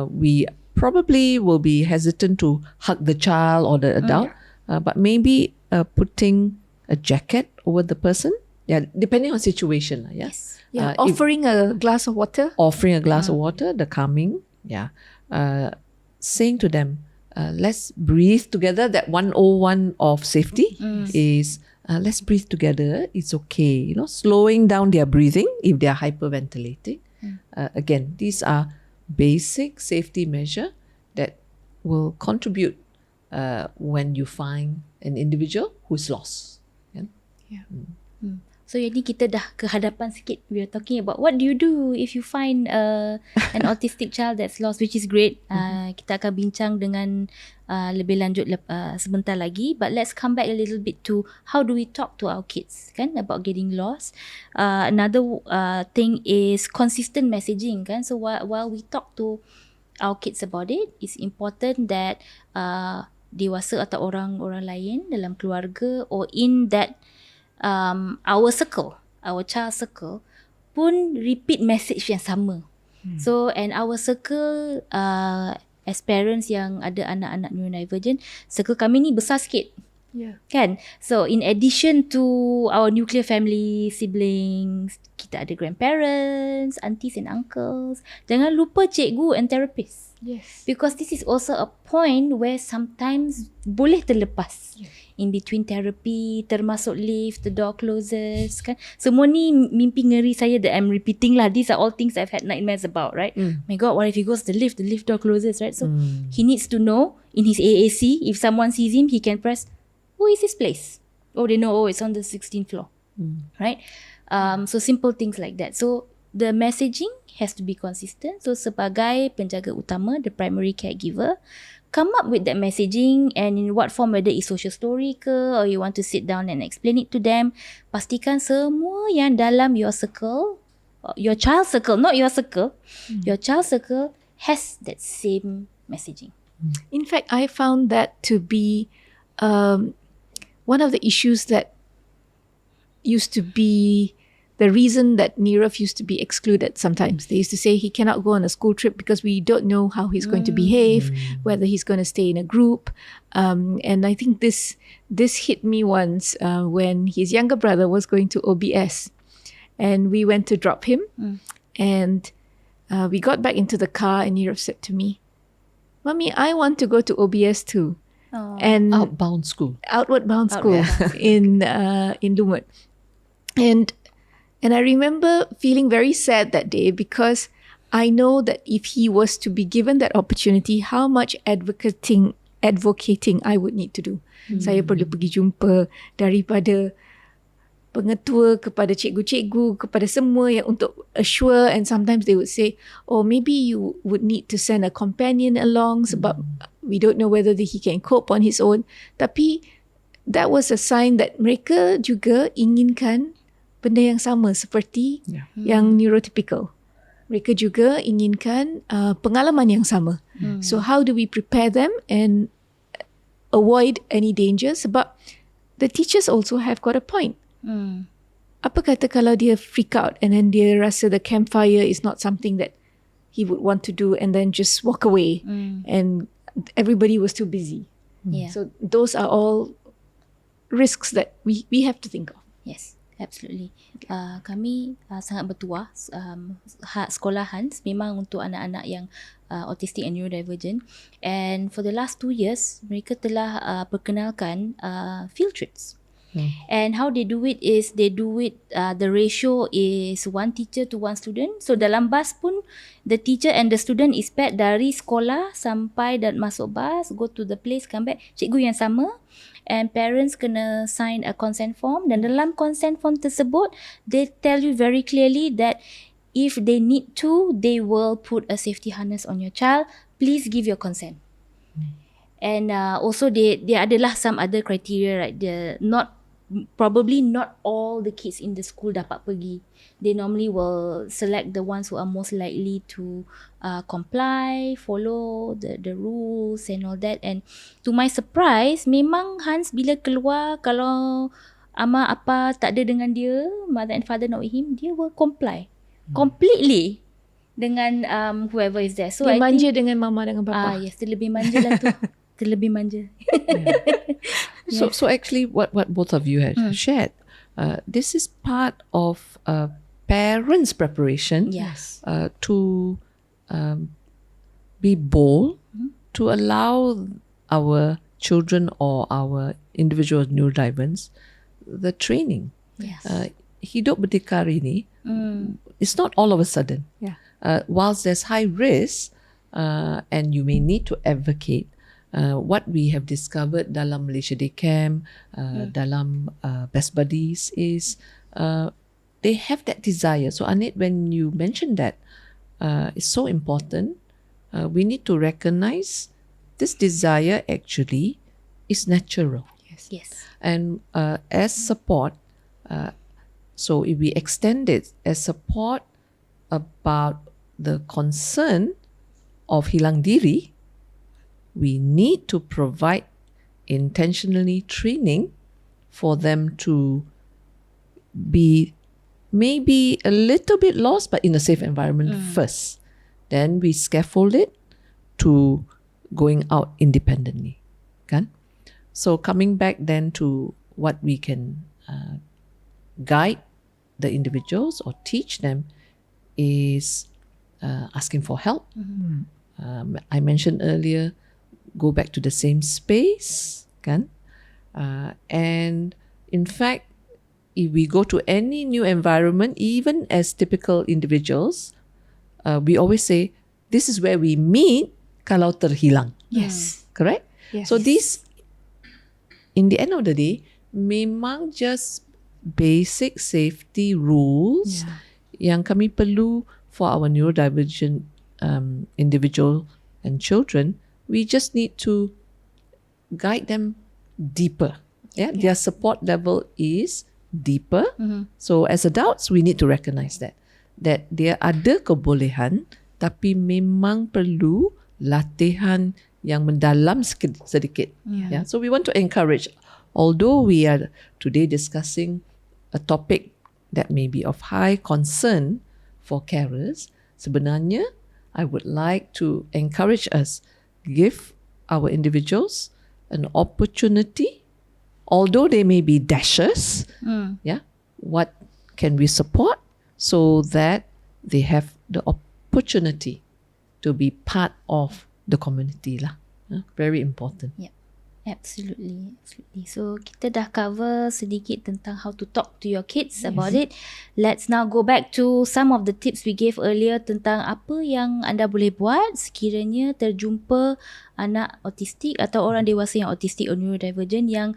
Speaker 2: We probably will be hesitant to hug the child or the adult, but maybe putting a jacket over the person. Yeah, depending on situation.
Speaker 1: Yes.
Speaker 3: Yeah, offering a glass of water.
Speaker 2: Offering a glass of water, the calming. Yeah. Saying to them, let's breathe together. That 101 of safety is let's breathe together. It's okay. Slowing down their breathing if they are hyperventilating. Again, these are basic safety measure that will contribute when you find an individual who's lost.
Speaker 3: Yeah.
Speaker 1: So ini kita dah ke hadapan sikit. We are talking about what do you do if you find an autistic child that's lost, which is great. Kita akan bincang dengan lebih lanjut sebentar lagi. But let's come back a little bit to how do we talk to our kids kan about getting lost. Another thing is consistent messaging kan. So while we talk to our kids about it, it's important that dewasa atau orang lain dalam keluarga or in that our circle, our child circle pun repeat message yang sama. So and our circle as parents yang ada anak-anak neurodivergent, circle kami ni besar sikit.
Speaker 3: Yeah.
Speaker 1: Kan? So in addition to our nuclear family, siblings, kita ada grandparents, aunties and uncles. Jangan lupa cikgu and therapist.
Speaker 3: Yes.
Speaker 1: Because this is also a point where sometimes boleh terlepas. In between therapy, termasuk lift, the door closes kan. Semua ni mimpi ngeri saya that I'm repeating lah. These are all things I've had nightmares about, right? My God, what if he goes to the lift door closes, right? So he needs to know in his AAC, if someone sees him, he can press, who is his place? Oh, they know, it's on the 16th floor, right? So simple things like that. So the messaging has to be consistent. So sebagai penjaga utama, the primary caregiver, come up with that messaging and in what form, whether it's social story ke or you want to sit down and explain it to them. Pastikan semua yang dalam your circle, your child circle, not your circle, your child circle has that same messaging.
Speaker 3: In fact, I found that to be one of the issues that used to be the reason that Nirav used to be excluded sometimes. They used to say he cannot go on a school trip because we don't know how he's going to behave, whether he's going to stay in a group. And I think this hit me once when his younger brother was going to OBS. And we went to drop him. And we got back into the car and Nirav said to me, "Mommy, I want to go to OBS too."
Speaker 1: Oh.
Speaker 3: And
Speaker 2: Outbound school.
Speaker 3: Outward Bound School in Lumut. And I remember feeling very sad that day because I know that if he was to be given that opportunity, how much advocating I would need to do. Saya perlu pergi jumpa daripada pengetua kepada cikgu-cikgu, kepada semua yang untuk assure, and sometimes they would say, oh, maybe you would need to send a companion along sebab we don't know whether he can cope on his own. Tapi that was a sign that mereka juga inginkan benda yang sama seperti yang neurotypical. Mereka juga inginkan pengalaman yang sama. So how do we prepare them and avoid any danger? Sebab the teachers also have got a point. Apa kata kalau dia freak out and then dia rasa the campfire is not something that he would want to do and then just walk away and everybody was too busy. So those are all risks that we have to think of.
Speaker 1: Yes, absolutely. Kami sangat bertuah. Sekolah Hans memang untuk anak-anak yang autistic and neurodivergent. And for the last 2 years, mereka telah perkenalkan field trips. And how they do it is the ratio is 1 teacher to 1 student. So dalam bas pun the teacher and the student is paired dari sekolah sampai dan masuk bas, go to the place, come back, cikgu yang sama. And parents kena sign a consent form, dan dalam consent form tersebut they tell you very clearly that if they need to, they will put a safety harness on your child. Please give your consent. And also they adalah some other criteria, right? Probably not all the kids in the school dapat pergi. They normally will select the ones who are most likely to comply, follow the rules and all that. And to my surprise, memang Hans bila keluar, kalau ama apa tak ada dengan dia, mother and father not with him, dia will comply completely dengan whoever is there. So
Speaker 3: dia manja
Speaker 1: think,
Speaker 3: dengan mama dengan papa.
Speaker 1: Yes, dia lebih manja lah tu. Dia lebih manja.
Speaker 2: So actually what both of you have shared, this is part of parents' preparation to be bold, to allow our children or our individual neurodivergents the training. Hidup berdikari ni, it's not all of a sudden. Whilst there's high risk and you may need to advocate, what we have discovered dalam Malaysia Day Camp, dalam Best Buddies is they have that desire. So Anit, when you mentioned that, it's so important. We need to recognize this desire actually is natural.
Speaker 1: Yes.
Speaker 2: And as support, so if we extend it as support about the concern of hilang diri, we need to provide intentionally training for them to be maybe a little bit lost, but in a safe environment first. Then we scaffold it to going out independently. Kan? So coming back then to what we can guide the individuals or teach them is asking for help. I mentioned earlier, go back to the same space, kan? And in fact, if we go to any new environment, even as typical individuals, we always say, this is where we meet kalau terhilang.
Speaker 3: Yes.
Speaker 2: Correct?
Speaker 3: Yes.
Speaker 2: So this, in the end of the day, memang just basic safety rules yang kami perlu for our neurodivergent individual and children. We just need to guide them deeper. Their support level is deeper. So as adults, we need to recognize that dia ada kebolehan, tapi memang perlu latihan yang mendalam sedikit. Yeah. So we want to encourage, although we are today discussing a topic that may be of high concern for carers, sebenarnya I would like to encourage us, give our individuals an opportunity, although they may be dashers, what can we support so that they have the opportunity to be part of the community lah. Very important.
Speaker 1: Yeah. Absolutely. So kita dah cover sedikit tentang how to talk to your kids about it. Let's now go back to some of the tips we gave earlier tentang apa yang anda boleh buat sekiranya terjumpa anak autistik atau orang dewasa yang autistik or neurodivergent yang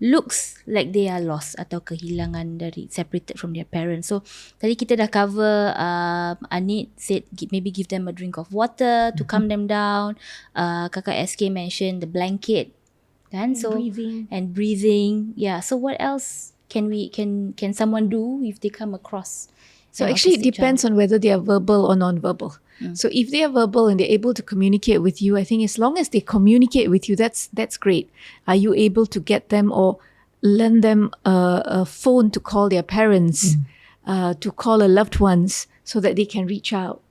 Speaker 1: looks like they are lost atau kehilangan dari separated from their parents. So tadi kita dah cover, Anit said maybe give them a drink of water to calm them down. Kakak SK mentioned the blanket, kan? So breathing. Yeah. So what else can someone do if they come across?
Speaker 3: So actually it depends on whether they are verbal or non-verbal. So if they are verbal and they're able to communicate with you, I think as long as they communicate with you, that's great. Are you able to get them or lend them a phone to call their parents, to call a loved ones so that they can reach out?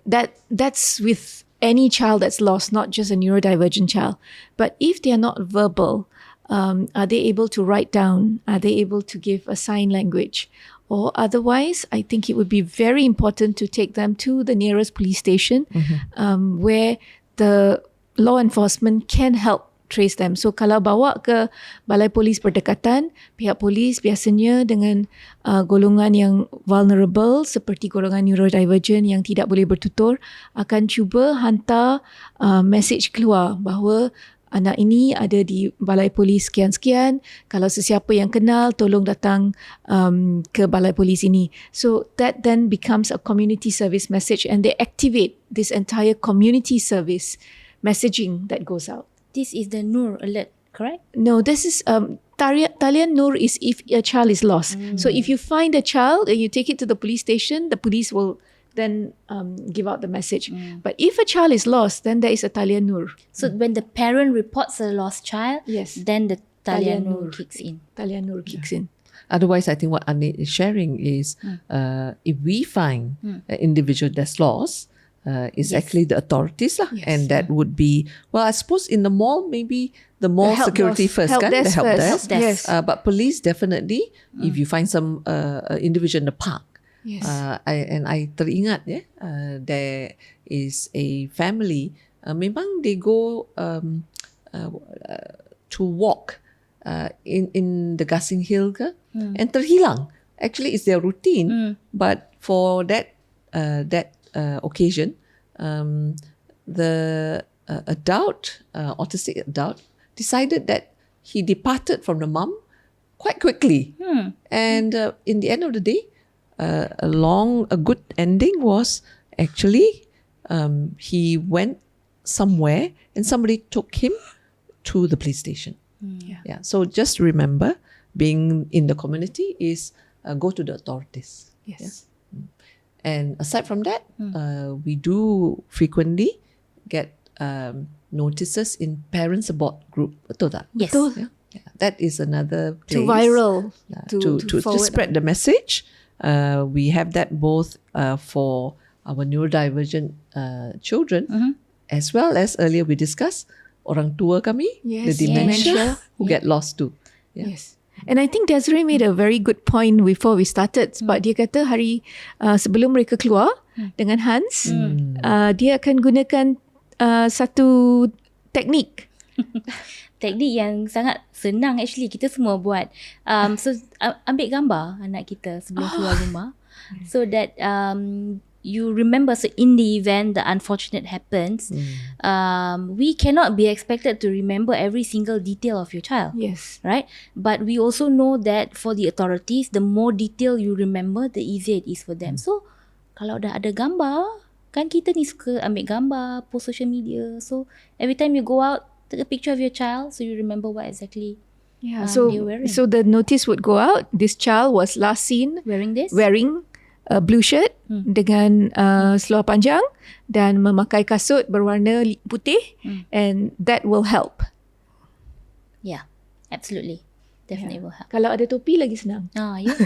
Speaker 3: That's with any child that's lost, not just a neurodivergent child. But if they are not verbal, are they able to write down? Are they able to give a sign language? Or otherwise, I think it would be very important to take them to the nearest police station, where the law enforcement can help trace them. So kalau bawa ke balai polis berdekatan, pihak polis biasanya dengan golongan yang vulnerable seperti golongan neurodivergent yang tidak boleh bertutur akan cuba hantar message keluar bahawa anak ini ada di balai polis sekian-sekian. Kalau sesiapa yang kenal, tolong datang ke balai polis ini. So that then becomes a community service message and they activate this entire community service messaging that goes out.
Speaker 1: This is the Nur alert, correct?
Speaker 3: No, this is Talian Nur is if a child is lost. So if you find a child and you take it to the police station, the police will then give out the message. But if a child is lost, then there is a Talian Nur.
Speaker 1: So when the parent reports a lost child, then the Talian Nur kicks in.
Speaker 3: Talian Nur kicks in.
Speaker 2: Otherwise, I think what Anit is sharing is if we find an individual that's lost, it's actually the authorities lah, and that would be, well, I suppose in the mall, maybe the mall security first,
Speaker 3: help
Speaker 2: kan? The help desk.
Speaker 3: Yes.
Speaker 2: But police definitely, if you find some individual in the park, I teringat there is a family, memang they go to walk in the Gasing Hill ke, and terhilang. Actually, it's their routine, but for that occasion, the autistic adult decided that he departed from the mum quite quickly, and in the end of the day, a good ending was actually he went somewhere and somebody took him to the police station. So just remember, being in the community is go to the authorities. And aside from that, we do frequently get notices in parent support group. Betul tak?
Speaker 1: Yes.
Speaker 2: That is another place
Speaker 3: to viral,
Speaker 2: to spread the message. We have that both for our neurodivergent children, as well as earlier we discussed orang tua kami, the dementia who get lost too.
Speaker 3: Yes. And I think Desiree made a very good point before we started. Sebab dia kata hari sebelum mereka keluar dengan Hans, dia akan gunakan satu teknik.
Speaker 1: Teknik yang sangat senang actually, kita semua buat. So ambil gambar anak kita sebelum keluar rumah, so that you remember. So in the event the unfortunate happens, we cannot be expected to remember every single detail of your child.
Speaker 3: Yes.
Speaker 1: Right? But we also know that for the authorities, the more detail you remember, the easier it is for them. So kalau dah ada gambar, kan kita ni suka ambil gambar, post social media. So every time you go out, take a picture of your child so you remember what exactly
Speaker 3: so
Speaker 1: they're wearing.
Speaker 3: So the notice would go out. This child was last seen
Speaker 1: wearing this.
Speaker 3: Wearing blue shirt dengan seluar panjang dan memakai kasut berwarna putih, and that will help.
Speaker 1: Yeah, absolutely. Definitely will help.
Speaker 3: Kalau ada topi lagi senang.
Speaker 1: Yeah.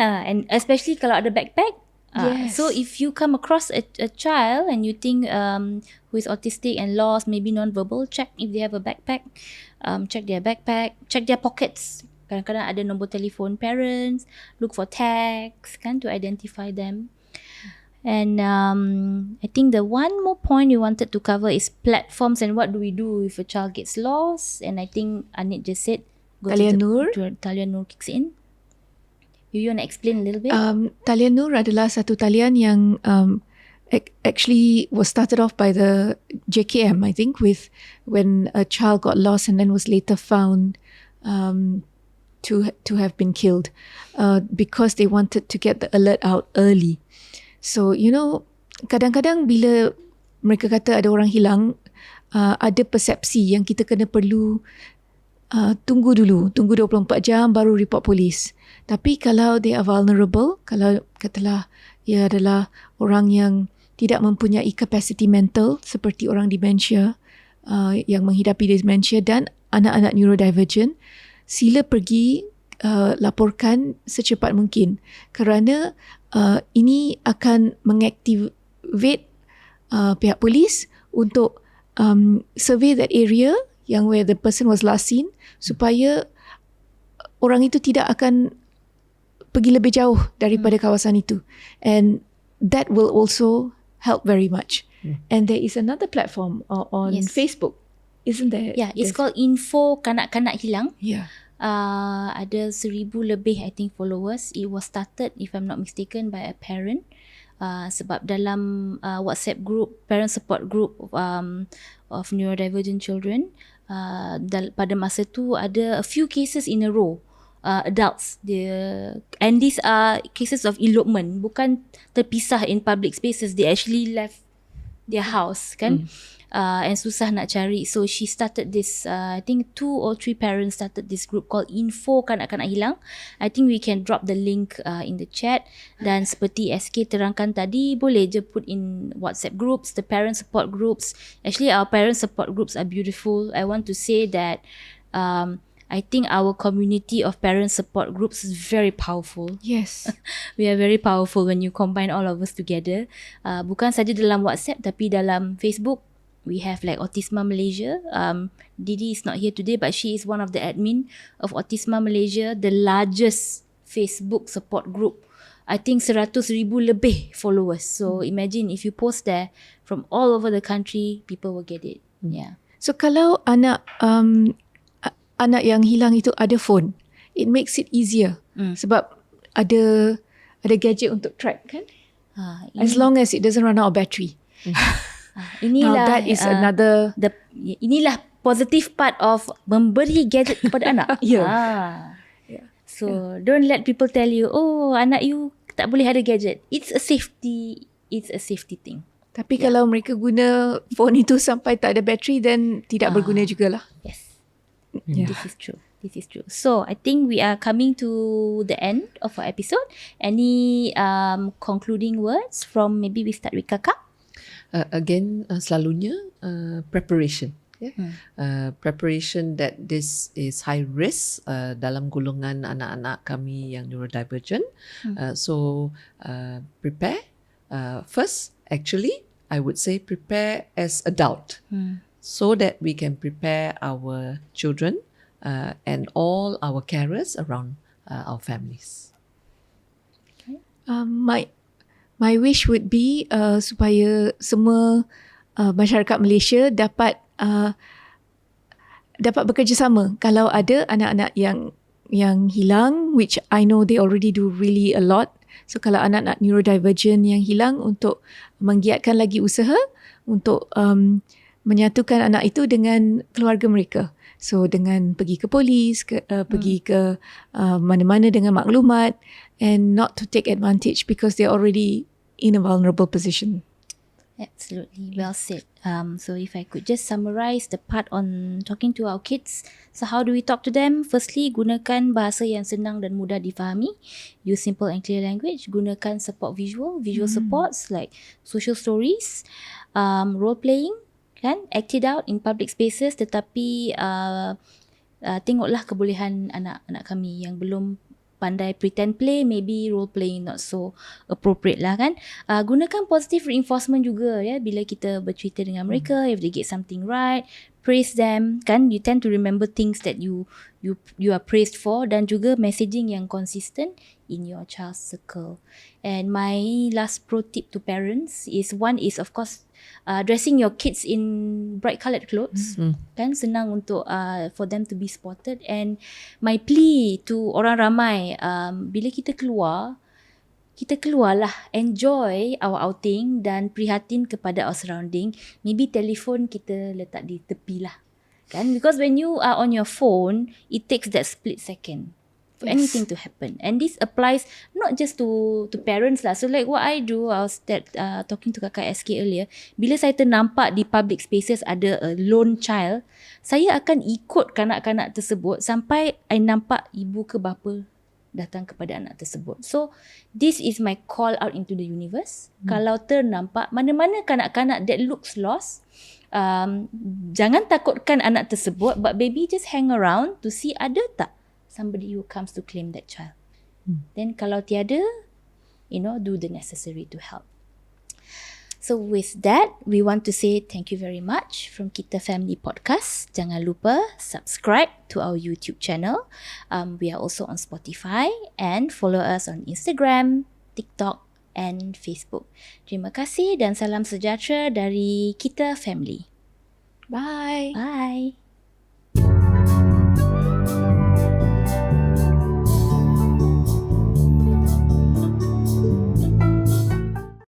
Speaker 1: And especially kalau ada backpack.
Speaker 3: Yes.
Speaker 1: So if you come across a child and you think who is autistic and lost, maybe non-verbal, check if they have a backpack. Check their backpack, check their pockets. Kadang-kadang ada nombor telefon parents, look for tags kan to identify them. And I think the one more point you wanted to cover is platforms and what do we do if a child gets lost. And I think Anit just said
Speaker 3: Talian Nur.
Speaker 1: Talian Nur kicks in. You want to explain a little bit?
Speaker 3: Talian Nur adalah satu talian yang actually was started off by the KFam, I think, with when a child got lost and then was later found to have been killed because they wanted to get the alert out early. So, kadang-kadang bila mereka kata ada orang hilang, ada persepsi yang kita kena perlu tunggu 24 jam baru report polis. Tapi kalau they are vulnerable, kalau katalah ia adalah orang yang tidak mempunyai capacity mental seperti orang dementia, yang menghidapi dementia dan anak-anak neurodivergent, sila pergi laporkan secepat mungkin kerana ini akan mengactivate pihak polis untuk survey that area yang where the person was last seen supaya orang itu tidak akan pergi lebih jauh daripada kawasan itu, and that will also help very much. And there is another platform on Facebook, isn't there?
Speaker 1: Yeah, it's called Info Kanak-Kanak Hilang.
Speaker 3: Yeah.
Speaker 1: Ada 1,000 lebih I think followers. It was started, if I'm not mistaken, by a parent. Sebab dalam WhatsApp group, parent support group of neurodivergent children, pada masa tu ada a few cases in a row. Adults, and these are cases of elopement, bukan terpisah in public spaces. They actually left their house kan, and susah nak cari. So she started this, I think 2 or 3 parents started this group called Info Kanak-Kanak Hilang. I think we can drop the link in the chat. Dan seperti SK terangkan tadi, boleh je put in WhatsApp groups, the parent support groups. Actually our parent support groups are beautiful. I want to say that I think our community of parent support groups is very powerful.
Speaker 3: Yes.
Speaker 1: We are very powerful when you combine all of us together. Bukan saja dalam WhatsApp tapi dalam Facebook. We have like Autisma Malaysia. Didi is not here today, but she is one of the admin of Autisma Malaysia, the largest Facebook support group. I think 100,000 lebih followers. So imagine if you post there from all over the country, people will get it. Yeah.
Speaker 3: So kalau anak yang hilang itu ada phone, it makes it easier. Sebab ada gadget untuk track kan? As long as it doesn't run out of battery.
Speaker 1: Inilah
Speaker 3: now that is another
Speaker 1: inilah positive part of memberi gadget kepada anak.
Speaker 3: Yeah.
Speaker 1: So don't let people tell you, oh anak you tak boleh ada gadget. It's a safety thing.
Speaker 3: Tapi kalau mereka guna phone itu sampai tak ada bateri, then tidak berguna jugalah.
Speaker 1: Yes. This is true. So I think we are coming to the end of our episode. Any concluding words from, maybe we start with Kakak?
Speaker 2: Again, selalunya preparation. Preparation that this is high risk dalam golongan anak-anak kami yang neurodivergent. So prepare. First, actually, I would say prepare as adult. So that we can prepare our children and all our carers around our families.
Speaker 3: My wish would be supaya semua masyarakat Malaysia dapat bekerjasama. Kalau ada anak-anak yang hilang, which I know they already do really a lot. So kalau anak-anak neurodivergent yang hilang, untuk menggiatkan lagi usaha untuk menyatukan anak itu dengan keluarga mereka. So dengan pergi ke polis, pergi ke mana-mana dengan maklumat, and not to take advantage because they're already in a vulnerable position.
Speaker 1: Absolutely, well said. So if I could just summarize the part on talking to our kids. So how do we talk to them? Firstly, gunakan bahasa yang senang dan mudah difahami. Use simple and clear language. Gunakan support visual supports like social stories, role playing, kan? Act it out in public spaces. Tetapi tengoklah kebolehan anak-anak kami yang belum pandai pretend play, maybe role playing not so appropriate lah kan. Gunakan positive reinforcement juga ya, bila kita bercerita dengan mereka, if they get something right, praise them kan, you tend to remember things that you are praised for, dan juga messaging yang consistent in your child's circle. And my last pro tip to parents is, one is of course dressing your kids in bright coloured clothes, kan, senang untuk for them to be spotted. And my plea to orang ramai, bila kita keluarlah, enjoy our outing dan prihatin kepada our surrounding. Maybe telefon kita letak di tepi lah, kan, because when you are on your phone, it takes that split second for anything to happen. And this applies not just to parents lah. So like what I do, I was talking to kakak SK earlier, bila saya ternampak di public spaces ada a lone child, saya akan ikut kanak-kanak tersebut sampai I nampak ibu ke bapa datang kepada anak tersebut. So this is my call out into the universe. Kalau ternampak mana-mana kanak-kanak that looks lost, jangan takutkan anak tersebut, but maybe just hang around to see ada tak somebody who comes to claim that child. Then kalau tiada, do the necessary to help. So with that, we want to say thank you very much from Kita Family Podcast. Jangan lupa subscribe to our YouTube channel. We are also on Spotify, and follow us on Instagram, TikTok and Facebook. Terima kasih dan salam sejahtera dari Kita Family.
Speaker 3: Bye.
Speaker 1: Bye.